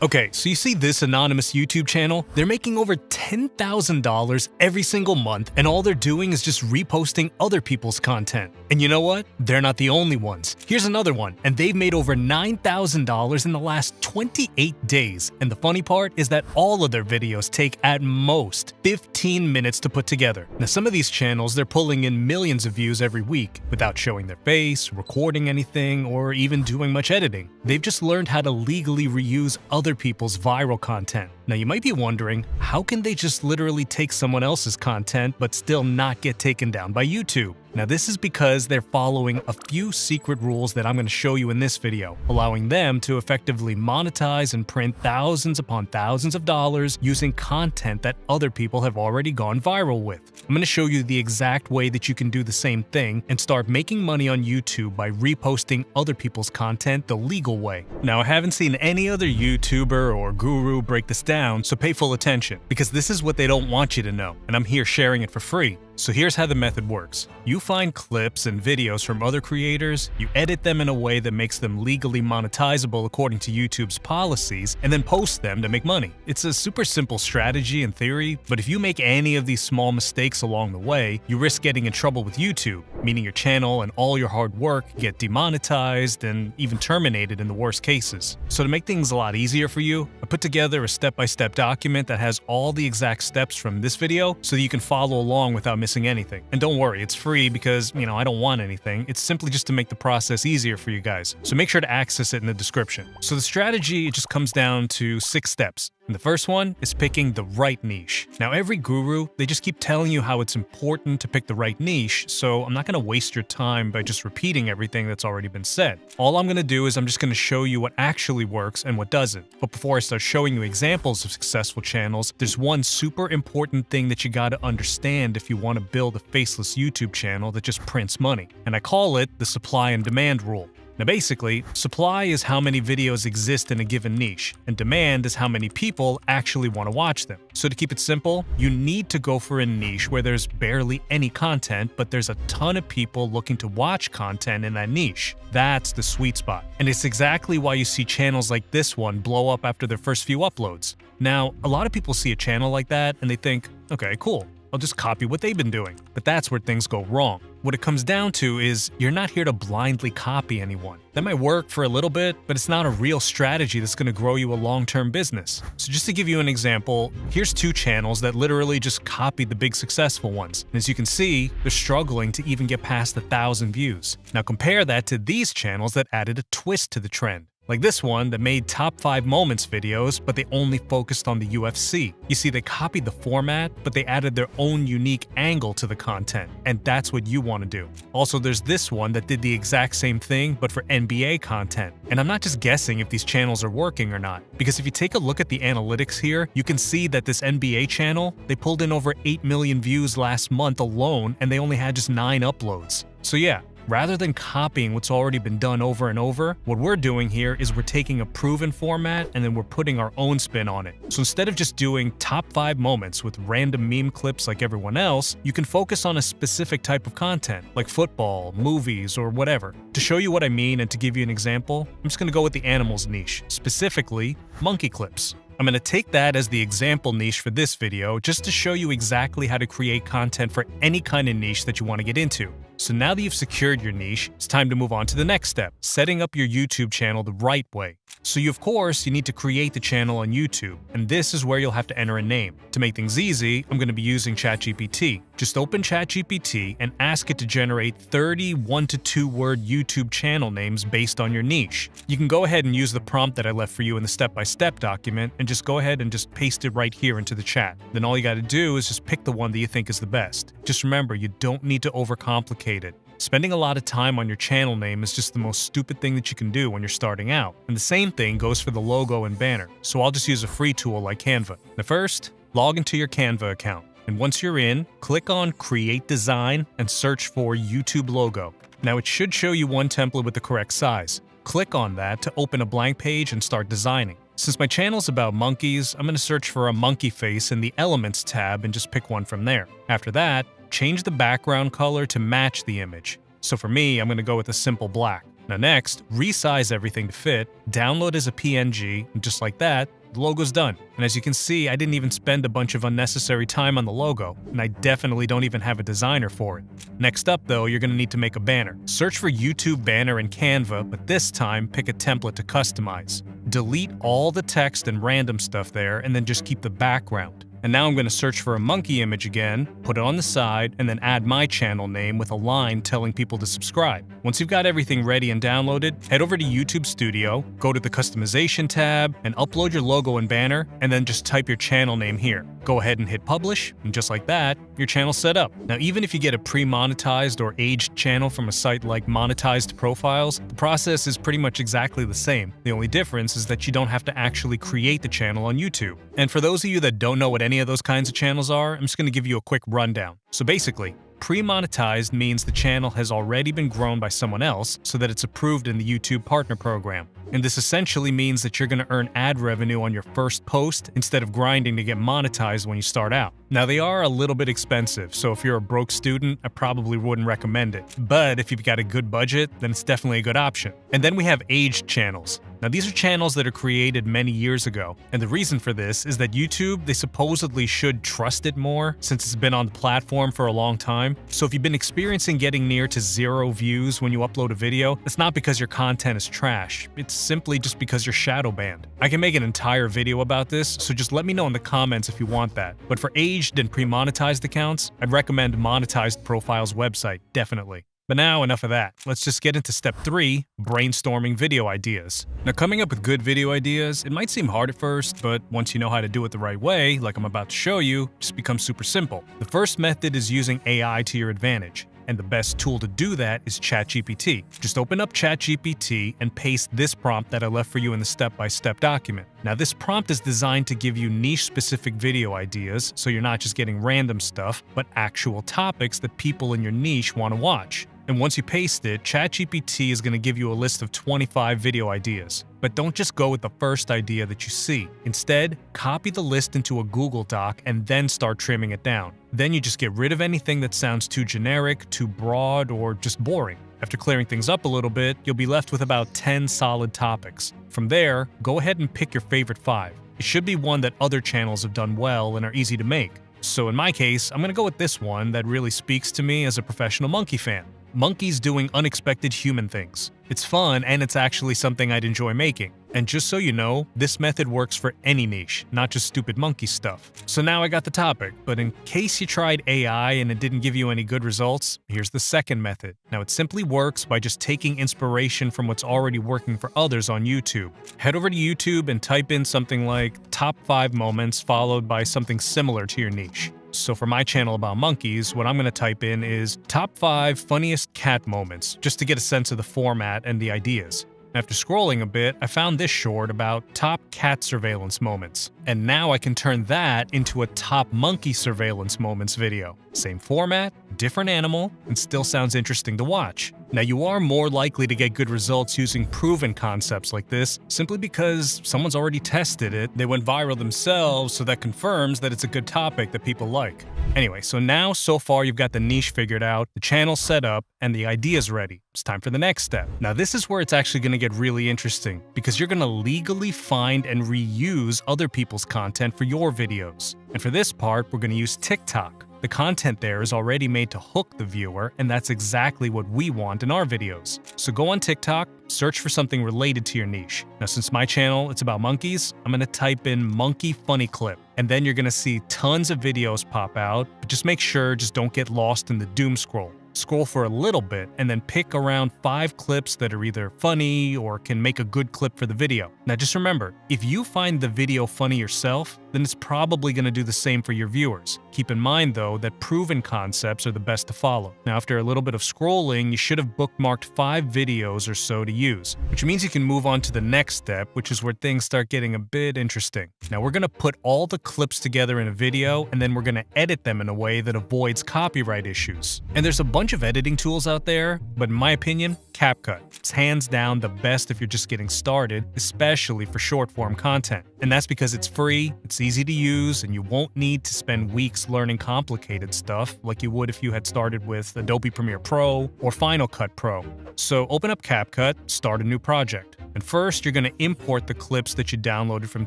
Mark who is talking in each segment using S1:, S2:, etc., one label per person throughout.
S1: Okay, so you see this anonymous YouTube channel? They're making over $10,000 every single month, and all they're doing is just reposting other people's content. And you know what? They're not the only ones. Here's another one, and they've made over $9,000 in the last 28 days. And the funny part is that all of their videos take at most 15 minutes to put together. Now, some of these channels, they're pulling in millions of views every week without showing their face, recording anything, or even doing much editing. They've just learned how to legally reuse other people's viral content. Now, you might be wondering, how can they just literally take someone else's content but still not get taken down by YouTube? Now, this is because they're following a few secret rules that I'm going to show you in this video, allowing them to effectively monetize and print thousands upon thousands of dollars using content that other people have already gone viral with. I'm going to show you the exact way that you can do the same thing and start making money on YouTube by reposting other people's content the legal way. Now, I haven't seen any other YouTuber or guru break this down, so pay full attention, because this is what they don't want you to know, and I'm here sharing it for free. So here's how the method works. You find clips and videos from other creators, you edit them in a way that makes them legally monetizable according to YouTube's policies, and then post them to make money. It's a super simple strategy in theory, but if you make any of these small mistakes along the way, you risk getting in trouble with YouTube, meaning your channel and all your hard work get demonetized and even terminated in the worst cases. So to make things a lot easier for you, I put together a step-by-step document that has all the exact steps from this video so that you can follow along without missing anything. And don't worry, it's free because, I don't want anything. It's simply just to make the process easier for you guys. So make sure to access it in the description. So the strategy, it just comes down to 6 steps. And the first one is picking the right niche. Now, every guru, they just keep telling you how it's important to pick the right niche, so I'm not going to waste your time by just repeating everything that's already been said. All I'm going to do is I'm just going to show you what actually works and what doesn't. But before I start showing you examples of successful channels, there's one super important thing that you got to understand if you want to build a faceless YouTube channel that just prints money. And I call it the supply and demand rule. Now basically, supply is how many videos exist in a given niche, and demand is how many people actually want to watch them. So to keep it simple, you need to go for a niche where there's barely any content, but there's a ton of people looking to watch content in that niche. That's the sweet spot. And it's exactly why you see channels like this one blow up after their first few uploads. Now, a lot of people see a channel like that and they think, okay, cool, I'll just copy what they've been doing. But that's where things go wrong. What it comes down to is you're not here to blindly copy anyone. That might work for a little bit, but it's not a real strategy that's going to grow you a long-term business. So just to give you an example, here's 2 channels that literally just copied the big successful ones. And as you can see, they're struggling to even get past 1,000 views. Now compare that to these channels that added a twist to the trend. Like this one that made top 5 moments videos, but they only focused on the UFC. You see, they copied the format, but they added their own unique angle to the content, and that's what you want to do. Also, there's this one that did the exact same thing, but for NBA content. And I'm not just guessing if these channels are working or not, because if you take a look at the analytics here, you can see that this NBA channel, they pulled in over 8 million views last month alone, and they only had just 9 uploads. So yeah, rather than copying what's already been done over and over, what we're doing here is we're taking a proven format and then we're putting our own spin on it. So instead of just doing top 5 moments with random meme clips like everyone else, you can focus on a specific type of content, like football, movies, or whatever. To show you what I mean and to give you an example, I'm just going to go with the animals niche, specifically monkey clips. I'm going to take that as the example niche for this video just to show you exactly how to create content for any kind of niche that you want to get into. So now that you've secured your niche, it's time to move on to the next step, setting up your YouTube channel the right way. So of course, you need to create the channel on YouTube, and this is where you'll have to enter a name. To make things easy, I'm going to be using ChatGPT. Just open ChatGPT and ask it to generate 30 1- to 2-word YouTube channel names based on your niche. You can go ahead and use the prompt that I left for you in the step-by-step document and just go ahead and just paste it right here into the chat. Then all you got to do is just pick the one that you think is the best. Just remember, you don't need to overcomplicate it. Spending a lot of time on your channel name is just the most stupid thing that you can do when you're starting out. And the same thing goes for the logo and banner. So I'll just use a free tool like Canva. Now first, log into your Canva account. And once you're in, click on Create Design and search for YouTube logo. Now it should show you one template with the correct size. Click on that to open a blank page and start designing. Since my channel's about monkeys, I'm going to search for a monkey face in the Elements tab and just pick one from there. After that, change the background color to match the image. So for me, I'm going to go with a simple black. Now next, resize everything to fit, download as a PNG, and just like that, the logo's done. And as you can see, I didn't even spend a bunch of unnecessary time on the logo, and I definitely don't even have a designer for it. Next up though, you're gonna need to make a banner. Search for YouTube banner in Canva, but this time pick a template to customize. Delete all the text and random stuff there, and then just keep the background. And now I'm going to search for a monkey image again, put it on the side, and then add my channel name with a line telling people to subscribe. Once you've got everything ready and downloaded, head over to YouTube Studio, go to the Customization tab, and upload your logo and banner, and then just type your channel name here. Go ahead and hit publish, and just like that, your channel's set up. Now even if you get a pre-monetized or aged channel from a site like Monetized Profiles, the process is pretty much exactly the same. The only difference is that you don't have to actually create the channel on YouTube. And for those of you that don't know what any of those kinds of channels are, I'm just going to give you a quick rundown. So basically, pre-monetized means the channel has already been grown by someone else so that it's approved in the YouTube Partner Program. And this essentially means that you're going to earn ad revenue on your first post instead of grinding to get monetized when you start out. Now they are a little bit expensive, so if you're a broke student, I probably wouldn't recommend it. But if you've got a good budget, then it's definitely a good option. And then we have aged channels. Now these are channels that are created many years ago, and the reason for this is that YouTube, they supposedly should trust it more since it's been on the platform for a long time. So if you've been experiencing getting near to 0 views when you upload a video, it's not because your content is trash, it's simply just because you're shadow banned. I can make an entire video about this, so just let me know in the comments if you want that. But for aged and pre-monetized accounts, I'd recommend Monetized Profiles website, definitely. But now, enough of that. Let's just get into step 3, brainstorming video ideas. Now, coming up with good video ideas, it might seem hard at first, but once you know how to do it the right way, like I'm about to show you, it just becomes super simple. The first method is using AI to your advantage. And the best tool to do that is ChatGPT. Just open up ChatGPT and paste this prompt that I left for you in the step-by-step document. Now this prompt is designed to give you niche-specific video ideas, so you're not just getting random stuff, but actual topics that people in your niche want to watch. And once you paste it, ChatGPT is going to give you a list of 25 video ideas. But don't just go with the first idea that you see. Instead, copy the list into a Google Doc and then start trimming it down. Then you just get rid of anything that sounds too generic, too broad, or just boring. After clearing things up a little bit, you'll be left with about 10 solid topics. From there, go ahead and pick your favorite 5. It should be one that other channels have done well and are easy to make. So in my case, I'm going to go with this one that really speaks to me as a professional monkey fan. Monkeys doing unexpected human things. It's fun and it's actually something I'd enjoy making. And just so you know, this method works for any niche, not just stupid monkey stuff. So now I got the topic, but in case you tried AI and it didn't give you any good results, here's the second method. Now it simply works by just taking inspiration from what's already working for others on YouTube. Head over to YouTube and type in something like top 5 moments followed by something similar to your niche. So for my channel about monkeys, what I'm going to type in is top 5 funniest cat moments, just to get a sense of the format and the ideas. After scrolling a bit, I found this short about top cat surveillance moments. And now I can turn that into a top monkey surveillance moments video. Same format, different animal, and still sounds interesting to watch. Now you are more likely to get good results using proven concepts like this simply because someone's already tested it, they went viral themselves, so that confirms that it's a good topic that people like. Anyway, so far you've got the niche figured out, the channel set up, and the ideas ready. It's time for the next step. Now this is where it's actually going to get really interesting because you're going to legally find and reuse other people's content for your videos. And for this part, we're going to use TikTok. The content there is already made to hook the viewer, and that's exactly what we want in our videos. So go on TikTok, search for something related to your niche. Now since my channel, it's about monkeys, I'm going to type in monkey funny clip. And then you're going to see tons of videos pop out, but just make sure don't get lost in the doom scroll. Scroll for a little bit and then pick around 5 clips that are either funny or can make a good clip for the video. Now just remember, if you find the video funny yourself, then it's probably going to do the same for your viewers. Keep in mind though that proven concepts are the best to follow. Now after a little bit of scrolling, you should have bookmarked 5 videos or so to use, which means you can move on to the next step, which is where things start getting a bit interesting. Now we're going to put all the clips together in a video and then we're going to edit them in a way that avoids copyright issues. And there's a bunch of editing tools out there, but in my opinion, CapCut. It's hands down the best if you're just getting started, especially for short form content. And that's because it's free, it's easy to use, and you won't need to spend weeks learning complicated stuff like you would if you had started with Adobe Premiere Pro or Final Cut Pro. So open up CapCut, start a new project. And first, you're going to import the clips that you downloaded from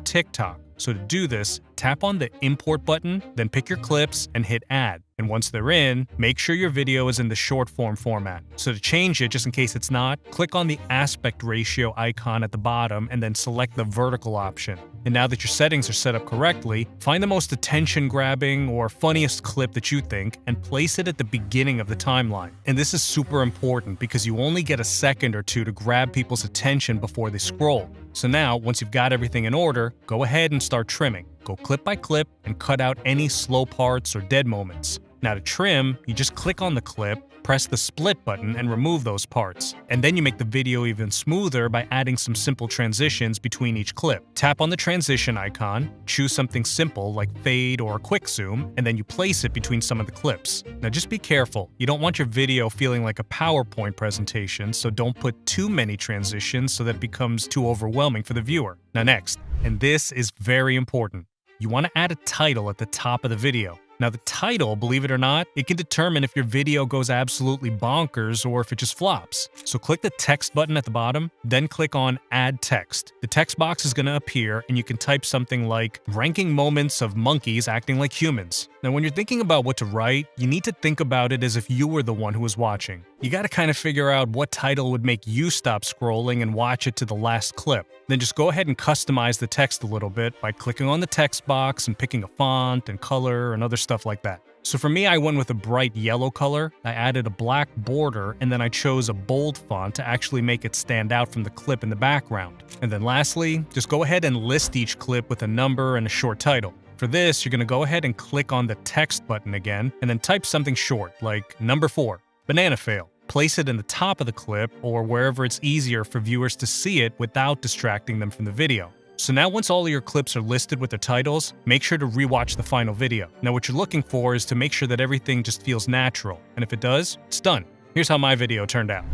S1: TikTok. So to do this, tap on the Import button, then pick your clips and hit Add. And once they're in, make sure your video is in the short form format. So to change it, just in case it's not, click on the aspect ratio icon at the bottom and then select the vertical option. And now that your settings are set up correctly, find the most attention-grabbing or funniest clip that you think and place it at the beginning of the timeline. And this is super important because you only get a second or two to grab people's attention before they scroll. So now, once you've got everything in order, go ahead and start trimming. Go clip by clip and cut out any slow parts or dead moments. Now to trim, you just click on the clip, press the split button and remove those parts. And then you make the video even smoother by adding some simple transitions between each clip. Tap on the transition icon, choose something simple like fade or quick zoom, and then you place it between some of the clips. Now just be careful, you don't want your video feeling like a PowerPoint presentation, so don't put too many transitions so that it becomes too overwhelming for the viewer. Now next, and this is very important, you want to add a title at the top of the video. Now the title, believe it or not, it can determine if your video goes absolutely bonkers or if it just flops. So click the text button at the bottom, then click on Add Text. The text box is going to appear and you can type something like ranking moments of monkeys acting like humans. Now when you're thinking about what to write, you need to think about it as if you were the one who was watching. You got to kind of figure out what title would make you stop scrolling and watch it to the last clip. Then just go ahead and customize the text a little bit by clicking on the text box and picking a font and color and other stuff like that. So for me, I went with a bright yellow color, I added a black border, and then I chose a bold font to actually make it stand out from the clip in the background. And then lastly, just go ahead and list each clip with a number and a short title. For this, you're going to go ahead and click on the text button again, and then type something short, like number 4, banana fail. Place it in the top of the clip or wherever it's easier for viewers to see it without distracting them from the video. So now once all of your clips are listed with their titles, make sure to rewatch the final video. Now what you're looking for is to make sure that everything just feels natural, and if it does, it's done. Here's how my video turned out.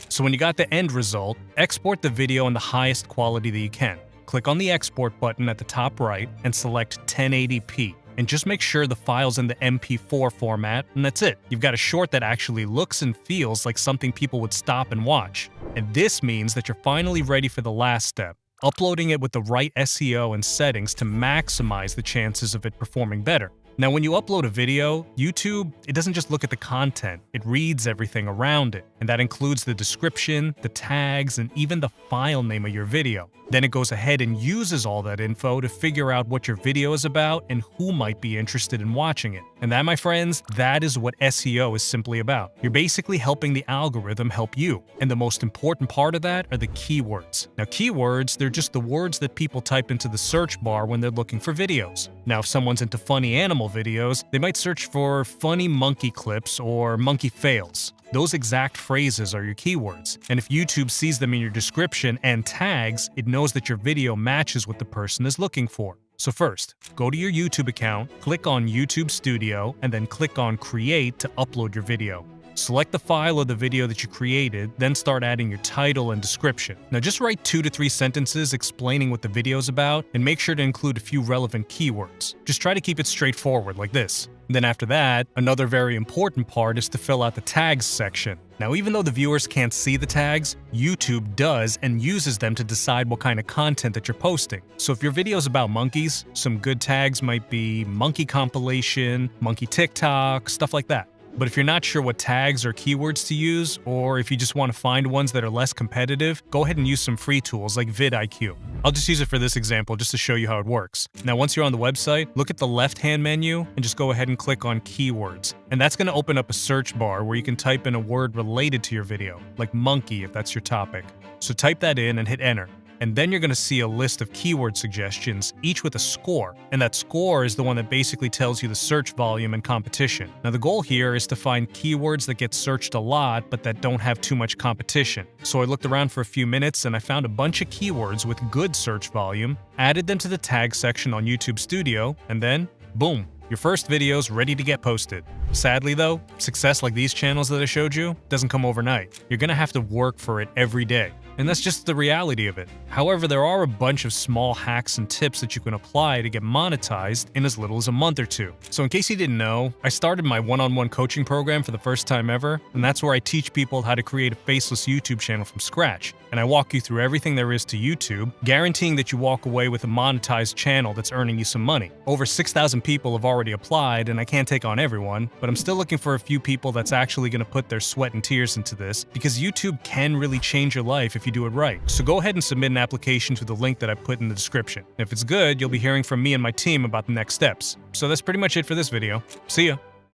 S1: So when you got the end result, export the video in the highest quality that you can. Click on the export button at the top right and select 1080p. And just make sure the file's in the MP4 format, and that's it. You've got a short that actually looks and feels like something people would stop and watch. And this means that you're finally ready for the last step, uploading it with the right SEO and settings to maximize the chances of it performing better. Now, when you upload a video, YouTube, it doesn't just look at the content, it reads everything around it. And that includes the description, the tags, and even the file name of your video. Then it goes ahead and uses all that info to figure out what your video is about and who might be interested in watching it. And that, my friends, that is what SEO is simply about. You're basically helping the algorithm help you. And the most important part of that are the keywords. Now, keywords, they're just the words that people type into the search bar when they're looking for videos. Now, if someone's into funny animal videos, they might search for funny monkey clips or monkey fails. Those exact phrases are your keywords, and if YouTube sees them in your description and tags, it knows that your video matches what the person is looking for. So first, go to your YouTube account, click on YouTube Studio, and then click on Create to upload your video. Select the file of the video that you created, then start adding your title and description. Now just write 2 to 3 sentences explaining what the video is about, and make sure to include a few relevant keywords. Just try to keep it straightforward like this. Then after that, another very important part is to fill out the tags section. Now even though the viewers can't see the tags, YouTube does and uses them to decide what kind of content that you're posting. So if your video is about monkeys, some good tags might be monkey compilation, monkey TikTok, stuff like that. But if you're not sure what tags or keywords to use, or if you just want to find ones that are less competitive, go ahead and use some free tools like vidIQ. I'll just use it for this example just to show you how it works. Now once you're on the website, look at the left-hand menu and just go ahead and click on Keywords. And that's going to open up a search bar where you can type in a word related to your video, like monkey if that's your topic. So type that in and hit enter. And then you're going to see a list of keyword suggestions, each with a score. And that score is the one that basically tells you the search volume and competition. Now the goal here is to find keywords that get searched a lot, but that don't have too much competition. So I looked around for a few minutes and I found a bunch of keywords with good search volume, added them to the tag section on YouTube Studio, and then, boom, Your first video's ready to get posted. Sadly though, success like these channels that I showed you doesn't come overnight. You're gonna have to work for it every day. And that's just the reality of it. However, there are a bunch of small hacks and tips that you can apply to get monetized in as little as a month or two. So in case you didn't know, I started my one-on-one coaching program for the first time ever, and that's where I teach people how to create a faceless YouTube channel from scratch. And I walk you through everything there is to YouTube, guaranteeing that you walk away with a monetized channel that's earning you some money. Over 6,000 people have already applied, and I can't take on everyone, but I'm still looking for a few people that's actually going to put their sweat and tears into this, because YouTube can really change your life if you do it right. So go ahead and submit an application to the link that I put in the description. If it's good, you'll be hearing from me and my team about the next steps. So that's pretty much it for this video. See ya!